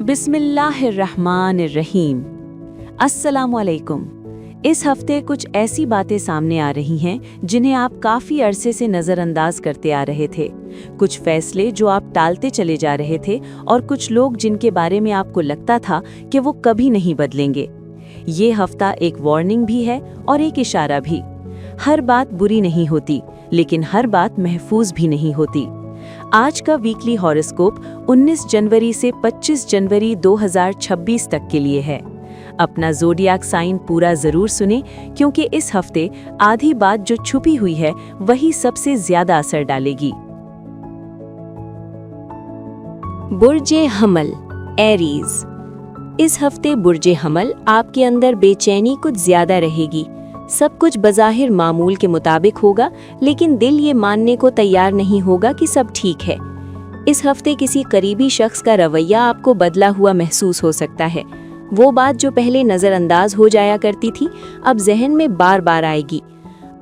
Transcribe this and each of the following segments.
बिस्मिल्लाहिर्रहमानिर्रहीम। अस्सलामुअलैकुम। इस हफ्ते कुछ ऐसी बातें सामने आ रही हैं जिन्हें आप काफ़ी अरसे से नज़रअंदाज करते आ रहे थे। कुछ फैसले जो आप टालते चले जा रहे थे और कुछ लोग जिनके बारे में आपको लगता था कि वो कभी नहीं बदलेंगे। ये हफ्ता एक वार्निंग भी है और एक इशारा भी। हर बात बुरी नहीं होती, लेकिन हर बात महफूज भी नहीं होती। आज का वीकली हॉरोस्कोप 19 जनवरी से 25 जनवरी 2026 तक के लिए है। अपना ज़ोडियाक साइन पूरा ज़रूर सुने, क्योंकि इस हफ्ते आधी बात जो छुपी हुई है वही सबसे ज़्यादा असर डालेगी। बुर्जे हमल, एरीज। इस हफ्ते बुर्जे हमल आपके अंदर बेचैनी कुछ ज़्यादा रहेगी। सब कुछ बज़ाहिर मामूल के मुताबिक होगा, लेकिन दिल ये मानने को तैयार नहीं होगा कि सब ठीक है। इस हफ्ते किसी करीबी शख्स का रवैया आपको बदला हुआ महसूस हो सकता है। वो बात जो पहले नज़रअंदाज हो जाया करती थी, अब जहन में बार बार आएगी।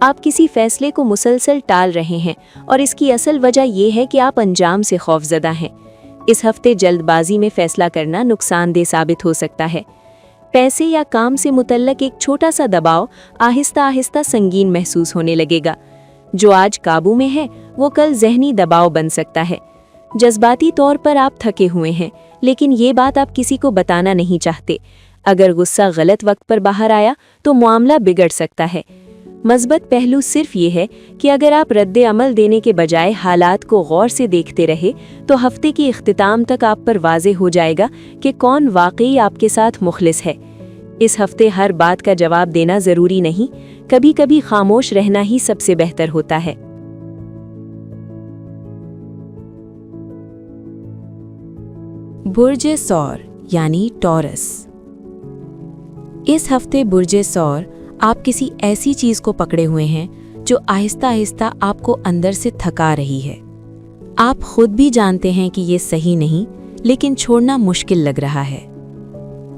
आप किसी फैसले को मुसलसल टाल रहे हैं और इसकी असल वजह ये है कि आप अंजाम से खौफजदा हैं। इस हफ्ते जल्दबाजी में फैसला करना नुकसानदेह साबित हो सकता है। पैसे या काम से मुतल्लक एक छोटा सा दबाव आहिस्ता आहिस्ता संगीन महसूस होने लगेगा। जो आज काबू में है वो कल ज़हनी दबाव बन सकता है। जज्बाती तौर पर आप थके हुए हैं, लेकिन ये बात आप किसी को बताना नहीं चाहते। अगर गुस्सा गलत वक्त पर बाहर आया तो मामला बिगड़ सकता है। मज़बत पहलू सिर्फ ये है कि अगर आप रद्द अमल देने के बजाय हालात को गौर से देखते रहे तो हफ्ते की इख्तिताम तक आप पर वाज़े हो जाएगा कि कौन वाकई आपके साथ मुखलिस है। इस हफ्ते हर बात का जवाब देना ज़रूरी नहीं, कभी कभी खामोश रहना ही सबसे बेहतर होता है। बुर्जे सौर यानी टॉरस। इस हफ्ते बुर्जे सौर आप किसी ऐसी चीज को पकड़े हुए हैं जो आहिस्ता आहिस्ता आपको अंदर से थका रही है। आप खुद भी जानते हैं कि ये सही नहीं, लेकिन छोड़ना मुश्किल लग रहा है।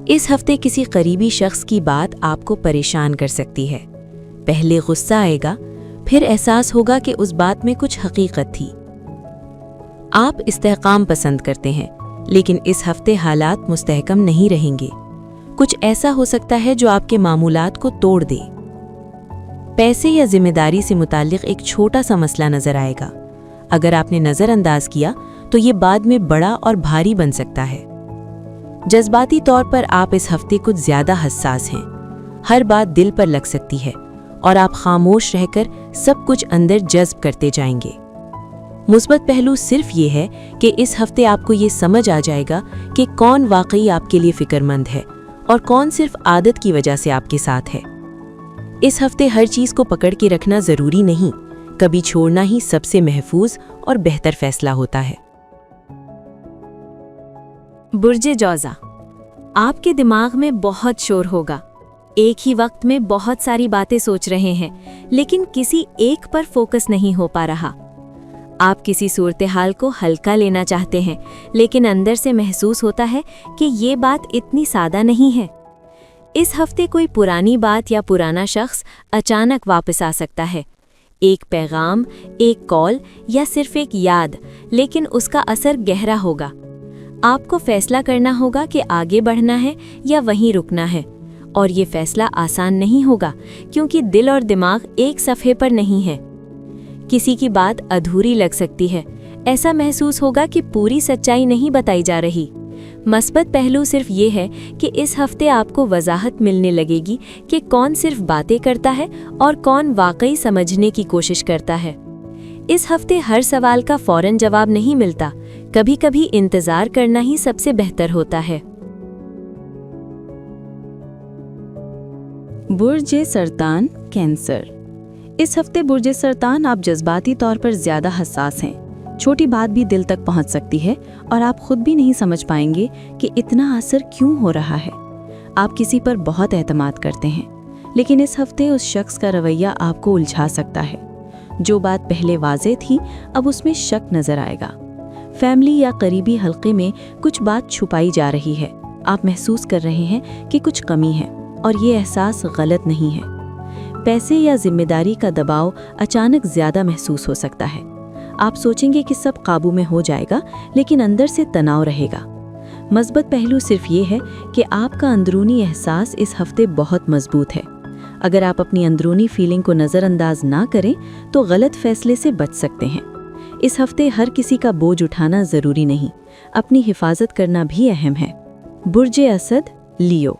इस हफ्ते किसी करीबी शख्स की बात आपको परेशान कर सकती है। पहले गुस्सा आएगा, फिर एहसास होगा कि उस बात में कुछ हकीकत थी। आप इस्तेहकाम पसंद करते हैं, लेकिन इस हफ्ते हालात मुस्तहकम नहीं रहेंगे। कुछ ऐसा हो सकता है जो आपके मामूलात को तोड़ दे। पैसे या जिम्मेदारी से मुताल्लिक एक छोटा सा मसला नजर आएगा। अगर आपने नजरअंदाज किया तो ये बाद में बड़ा और भारी बन सकता है। जज्बाती तौर पर आप इस हफ्ते कुछ ज्यादा हसास हैं। हर बात दिल पर लग सकती है और आप खामोश रहकर सब कुछ अंदर जज्ब करते जाएंगे। मुस्बत पहलू सिर्फ ये है कि इस हफ्ते आपको ये समझ आ जाएगा कि कौन वाकई आपके लिए फिक्रमंद है और कौन सिर्फ आदत की वजह से आपके साथ है। इस हफ्ते हर चीज को पकड़ के रखना जरूरी नहीं, कभी छोड़ना ही सबसे महफूज और बेहतर फैसला होता है। बुर्जे जौज़ा। आपके दिमाग में बहुत शोर होगा। एक ही वक्त में बहुत सारी बातें सोच रहे हैं, लेकिन किसी एक पर फोकस नहीं हो पा रहा। आप किसी सूरत हाल को हल्का लेना चाहते हैं, लेकिन अंदर से महसूस होता है कि ये बात इतनी सादा नहीं है। इस हफ्ते कोई पुरानी बात या पुराना शख्स अचानक वापस आ सकता है। एक पैगाम, एक कॉल या सिर्फ एक याद, लेकिन उसका असर गहरा होगा। आपको फैसला करना होगा कि आगे बढ़ना है या वहीं रुकना है, और ये फैसला आसान नहीं होगा, क्योंकि दिल और दिमाग एक सफ़े पर नहीं है। किसी की बात अधूरी लग सकती है। ऐसा महसूस होगा कि पूरी सच्चाई नहीं बताई जा रही। मस्बत पहलू सिर्फ ये है कि इस हफ्ते आपको वजाहत मिलने लगेगी कि कौन सिर्फ बातें करता है और कौन वाकई समझने की कोशिश करता है। इस हफ्ते हर सवाल का फौरन जवाब नहीं मिलता, कभी कभी इंतजार करना ही सबसे बेहतर होता है। बुर्जे सरतान, कैंसर। इस हफ्ते बुर्जे सरतान आप जज्बाती तौर पर ज़्यादा हसास हैं। छोटी बात भी दिल तक पहुंच सकती है और आप खुद भी नहीं समझ पाएंगे कि इतना असर क्यों हो रहा है। आप किसी पर बहुत एतमाद करते हैं, लेकिन इस हफ्ते उस शख्स का रवैया आपको उलझा सकता है। जो बात पहले वाज़ेह थी, अब उसमें शक नज़र आएगा। फैमिली या करीबी हल्के में कुछ बात छुपाई जा रही है। आप महसूस कर रहे हैं कि कुछ कमी है, और ये एहसास गलत नहीं है। पैसे या जिम्मेदारी का दबाव अचानक ज़्यादा महसूस हो सकता है। आप सोचेंगे कि सब काबू में हो जाएगा, लेकिन अंदर से तनाव रहेगा। मज़बूत पहलू सिर्फ ये है कि आपका अंदरूनी एहसास इस हफ्ते बहुत मजबूत है। अगर आप अपनी अंदरूनी फीलिंग को नज़रअंदाज ना करें तो गलत फैसले से बच सकते हैं। इस हफ्ते हर किसी का बोझ उठाना ज़रूरी नहीं, अपनी हिफाजत करना भी अहम है। बुर्जे असद, लियो।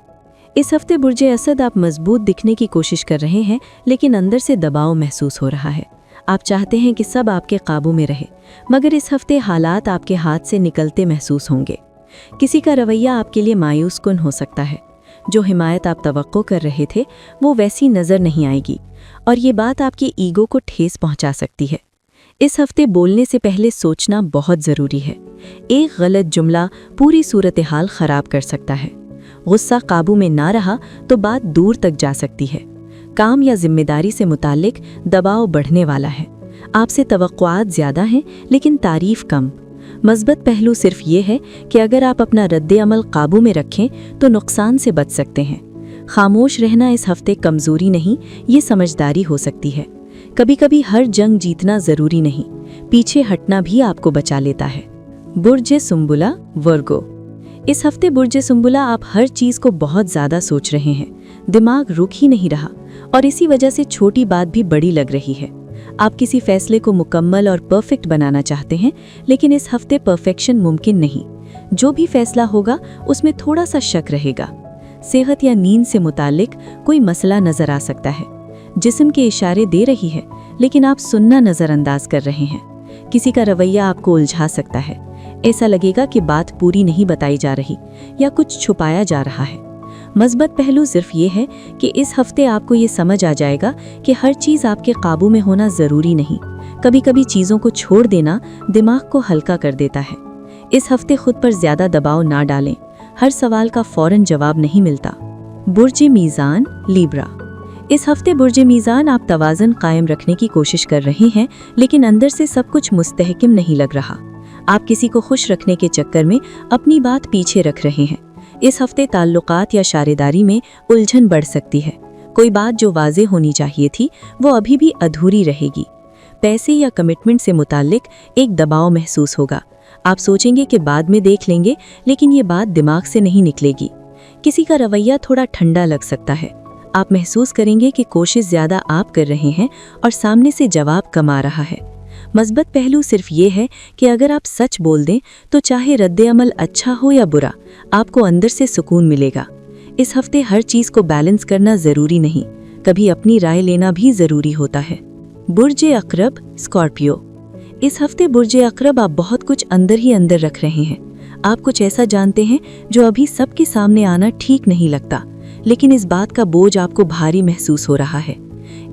इस हफ्ते बुर्जे असद, आप मजबूत दिखने की कोशिश कर रहे हैं, लेकिन अंदर से दबाव महसूस हो रहा है। आप चाहते हैं कि सब आपके काबू में रहे, मगर इस हफ्ते हालात आपके हाथ से निकलते महसूस होंगे। किसी का रवैया आपके लिए मायूस कुन हो सकता है। जो हिमायत आप तवक्को कर रहे थे वो वैसी नज़र नहीं आएगी, और ये बात आपकी ईगो को ठेस पहुंचा सकती है। इस हफ्ते बोलने से पहले सोचना बहुत ज़रूरी है। एक गलत जुमला पूरी सूरत हाल ख़राब कर सकता है। गुस्सा काबू में ना रहा तो बात दूर तक जा सकती है। काम या जिम्मेदारी से मुताल्लिक दबाव बढ़ने वाला है। आपसे तवक्कुआत ज़्यादा हैं, लेकिन तारीफ कम। मज़बूत पहलू सिर्फ ये है कि अगर आप अपना रद्द अमल काबू में रखें तो नुकसान से बच सकते हैं। खामोश रहना इस हफ्ते कमज़ोरी नहीं, ये समझदारी हो सकती है। कभी कभी हर जंग जीतना ज़रूरी नहीं, पीछे हटना भी आपको बचा लेता है। बुर्जे सुंबुला, वर्गो। इस हफ्ते बुर्जे सुंबुला, आप हर चीज़ को बहुत ज़्यादा सोच रहे हैं। दिमाग रुक ही नहीं रहा, और इसी वजह से छोटी बात भी बड़ी लग रही है। आप किसी फैसले को मुकम्मल और परफेक्ट बनाना चाहते हैं, लेकिन इस हफ्ते परफेक्शन मुमकिन नहीं। जो भी फैसला होगा उसमें थोड़ा सा शक रहेगा। सेहत या नींद से मुतालिक कोई मसला नज़र आ सकता है। जिस्म के इशारे दे रही है, लेकिन आप सुनना नज़रअंदाज कर रहे हैं। किसी का रवैया आपको उलझा सकता है। ऐसा लगेगा कि बात पूरी नहीं बताई जा रही या कुछ छुपाया जा रहा है। मज़बूत पहलू सिर्फ ये है कि इस हफ्ते आपको ये समझ आ जाएगा कि हर चीज़ आपके काबू में होना ज़रूरी नहीं। कभी कभी चीज़ों को छोड़ देना दिमाग को हल्का कर देता है। इस हफ्ते खुद पर ज़्यादा दबाव ना डालें। हर सवाल का फ़ौरन जवाब नहीं मिलता। बुर्जे मीज़ान, लिब्रा। इस हफ्ते बुर्जे मीज़ान, आप तवाज़ुन कायम रखने की कोशिश कर रहे हैं, लेकिन अंदर से सब कुछ मुस्तहकम नहीं लग रहा। आप किसी को खुश रखने के चक्कर में अपनी बात पीछे रख रहे हैं। इस हफ्ते ताल्लुकात या शारेदारी में उलझन बढ़ सकती है। कोई बात जो वाज़ेह होनी चाहिए थी वो अभी भी अधूरी रहेगी। पैसे या कमिटमेंट से मुताल्लिक एक दबाव महसूस होगा। आप सोचेंगे कि बाद में देख लेंगे, लेकिन ये बात दिमाग से नहीं निकलेगी। किसी का रवैया थोड़ा ठंडा लग सकता है। आप महसूस करेंगे कि कोशिश ज़्यादा आप कर रहे हैं और सामने से जवाब कम आ रहा है। मज़बूत पहलू सिर्फ ये है कि अगर आप सच बोल दें तो चाहे रद्द अमल अच्छा हो या बुरा, आपको अंदर से सुकून मिलेगा। इस हफ्ते हर चीज़ को बैलेंस करना ज़रूरी नहीं, कभी अपनी राय लेना भी ज़रूरी होता है। बुर्जे अक़रब, स्कॉर्पियो। इस हफ्ते बुर्जे अक़रब, आप बहुत कुछ अंदर ही अंदर रख रहे हैं। आप कुछ ऐसा जानते हैं जो अभी सबके सामने आना ठीक नहीं लगता, लेकिन इस बात का बोझ आपको भारी महसूस हो रहा है।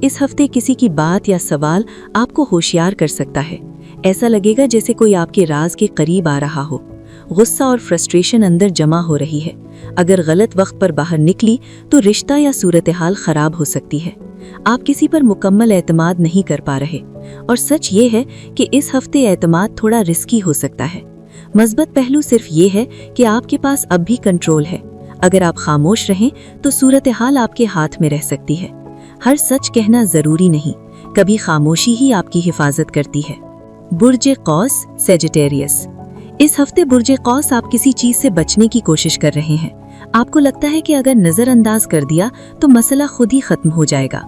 इस हफ्ते किसी की बात या सवाल आपको होशियार कर सकता है। ऐसा लगेगा जैसे कोई आपके राज के करीब आ रहा हो। गुस्सा और फ्रस्ट्रेशन अंदर जमा हो रही है। अगर गलत वक्त पर बाहर निकली तो रिश्ता या सूरत हाल खराब हो सकती है। आप किसी पर मुकम्मल एतमाद नहीं कर पा रहे, और सच ये है कि इस हफ्ते एतमाद थोड़ा रिस्की हो सकता है। मज़बूत पहलू सिर्फ ये है कि आपके पास अब भी कंट्रोल है। अगर आप खामोश रहें तो सूरत हाल आपके हाथ में रह सकती है। हर सच कहना ज़रूरी नहीं, कभी खामोशी ही आपकी हिफाजत करती है। बुर्जे कौस, सेजिटेरियस। इस हफ्ते बुर्जे कौस, आप किसी चीज़ से बचने की कोशिश कर रहे हैं। आपको लगता है कि अगर नज़रअंदाज कर दिया तो मसला खुद ही ख़त्म हो जाएगा,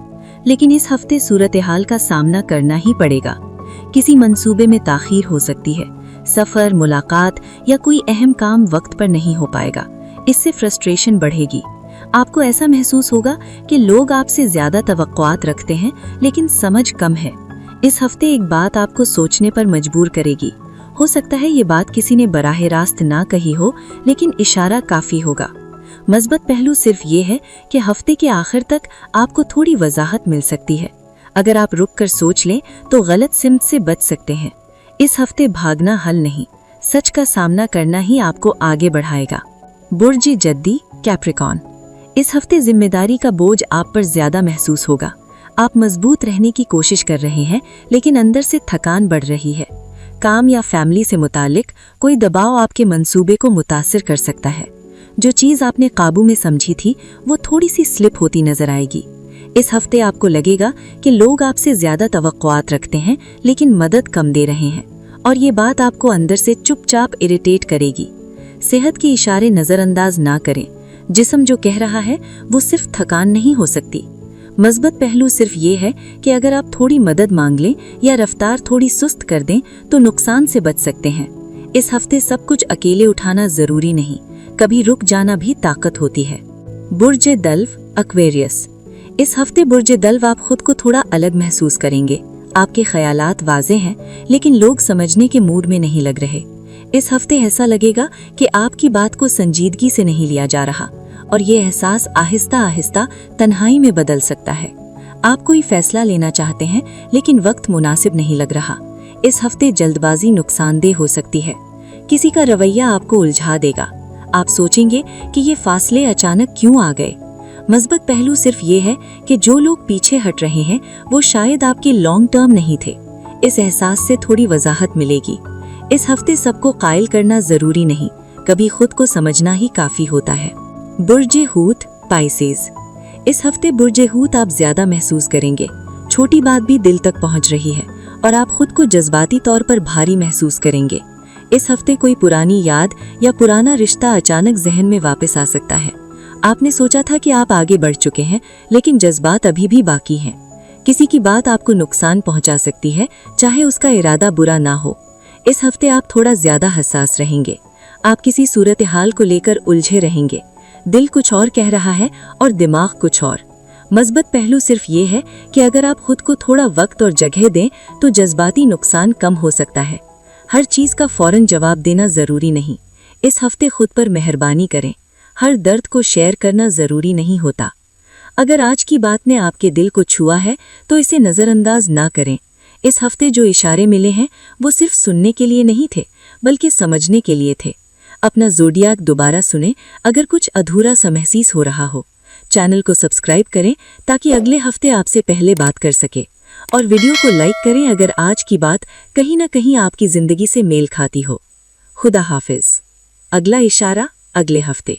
लेकिन इस हफ्ते सूरत हाल का सामना करना ही पड़ेगा। किसी मंसूबे में ताख़ीर हो सकती है। सफ़र, मुलाकात या कोई अहम काम वक्त पर नहीं हो पाएगा। इससे फ्रस्ट्रेशन बढ़ेगी। आपको ऐसा महसूस होगा कि लोग आपसे ज़्यादा तवक्कुआत रखते हैं, लेकिन समझ कम है। इस हफ्ते एक बात आपको सोचने पर मजबूर करेगी। हो सकता है ये बात किसी ने बराह रास्त ना कही हो, लेकिन इशारा काफ़ी होगा। मज़बूत पहलू सिर्फ ये है कि हफ्ते के आखिर तक आपको थोड़ी वजाहत मिल सकती है। अगर आप रुक कर सोच लें तो गलत सिमत से बच सकते हैं। इस हफ्ते भागना हल नहीं, सच का सामना करना ही आपको आगे बढ़ाएगा। बुर्ज जद्दी, कैप्रिकॉर्न। इस हफ्ते जिम्मेदारी का बोझ आप पर ज्यादा महसूस होगा। आप मजबूत रहने की कोशिश कर रहे हैं, लेकिन अंदर से थकान बढ़ रही है। काम या फैमिली से मुतालिक कोई दबाव आपके मंसूबे को मुतासिर कर सकता है। जो चीज़ आपने काबू में समझी थी वो थोड़ी सी स्लिप होती नजर आएगी। इस हफ्ते आपको लगेगा कि लोग आपसे ज्यादा तवक्कुआत रखते हैं लेकिन मदद कम दे रहे हैं, और ये बात आपको अंदर से चुपचाप इरिटेट करेगी। सेहत के इशारे नज़रअंदाज ना करें। जिस्म जो कह रहा है वो सिर्फ थकान नहीं हो सकती। मज़बूत पहलू सिर्फ ये है कि अगर आप थोड़ी मदद मांग लें या रफ्तार थोड़ी सुस्त कर दें तो नुकसान से बच सकते हैं। इस हफ्ते सब कुछ अकेले उठाना ज़रूरी नहीं, कभी रुक जाना भी ताकत होती है। बुर्ज दल्व एक्वेरियस। इस हफ्ते बुर्ज दल्व आप खुद को थोड़ा अलग महसूस करेंगे। आपके ख्यालात वाज़े हैं लेकिन लोग समझने के मूड में नहीं लग रहे। इस हफ्ते ऐसा लगेगा कि आपकी बात को संजीदगी से नहीं लिया जा रहा, और ये एहसास आहिस्ता आहिस्ता तन्हाई में बदल सकता है। आप कोई फैसला लेना चाहते हैं लेकिन वक्त मुनासिब नहीं लग रहा। इस हफ्ते जल्दबाजी नुकसानदेह हो सकती है। किसी का रवैया आपको उलझा देगा। आप सोचेंगे कि ये फासले अचानक क्यों आ गए। मज़बूत पहलू सिर्फ ये है कि जो लोग पीछे हट रहे हैं वो शायद आपके लॉन्ग टर्म नहीं थे। इस एहसास से थोड़ी वजाहत मिलेगी। इस हफ्ते सबको कायल करना ज़रूरी नहीं, कभी खुद को समझना ही काफ़ी होता है। बुर्ज हूत पाइसेस। इस हफ्ते बुर्ज हूत आप ज़्यादा महसूस करेंगे। छोटी बात भी दिल तक पहुंच रही है और आप खुद को जज्बाती तौर पर भारी महसूस करेंगे। इस हफ्ते कोई पुरानी याद या पुराना रिश्ता अचानक जहन में वापस आ सकता है। आपने सोचा था कि आप आगे बढ़ चुके हैं, लेकिन जज्बात अभी भी बाकी हैं। किसी की बात आपको नुकसान पहुंचा सकती है, चाहे उसका इरादा बुरा ना हो। इस हफ्ते आप थोड़ा ज्यादा हसास रहेंगे। आप किसी सूरत हाल को लेकर उलझे रहेंगे। दिल कुछ और कह रहा है और दिमाग कुछ और। मज़बूत पहलू सिर्फ ये है कि अगर आप खुद को थोड़ा वक्त और जगह दें तो जज्बाती नुकसान कम हो सकता है। हर चीज़ का फौरन जवाब देना ज़रूरी नहीं। इस हफ्ते खुद पर मेहरबानी करें। हर दर्द को शेयर करना ज़रूरी नहीं होता। अगर आज की बात ने आपके दिल को छुआ है तो इसे नज़रअंदाज ना करें। इस हफ्ते जो इशारे मिले हैं वो सिर्फ सुनने के लिए नहीं थे, बल्कि समझने के लिए थे। अपना ज़ोडियाक दोबारा सुने अगर कुछ अधूरा सा महसूस हो रहा हो। चैनल को सब्सक्राइब करें ताकि अगले हफ्ते आपसे पहले बात कर सके, और वीडियो को लाइक करें अगर आज की बात कहीं ना कहीं आपकी ज़िंदगी से मेल खाती हो। खुदा हाफिज। अगला इशारा अगले हफ्ते।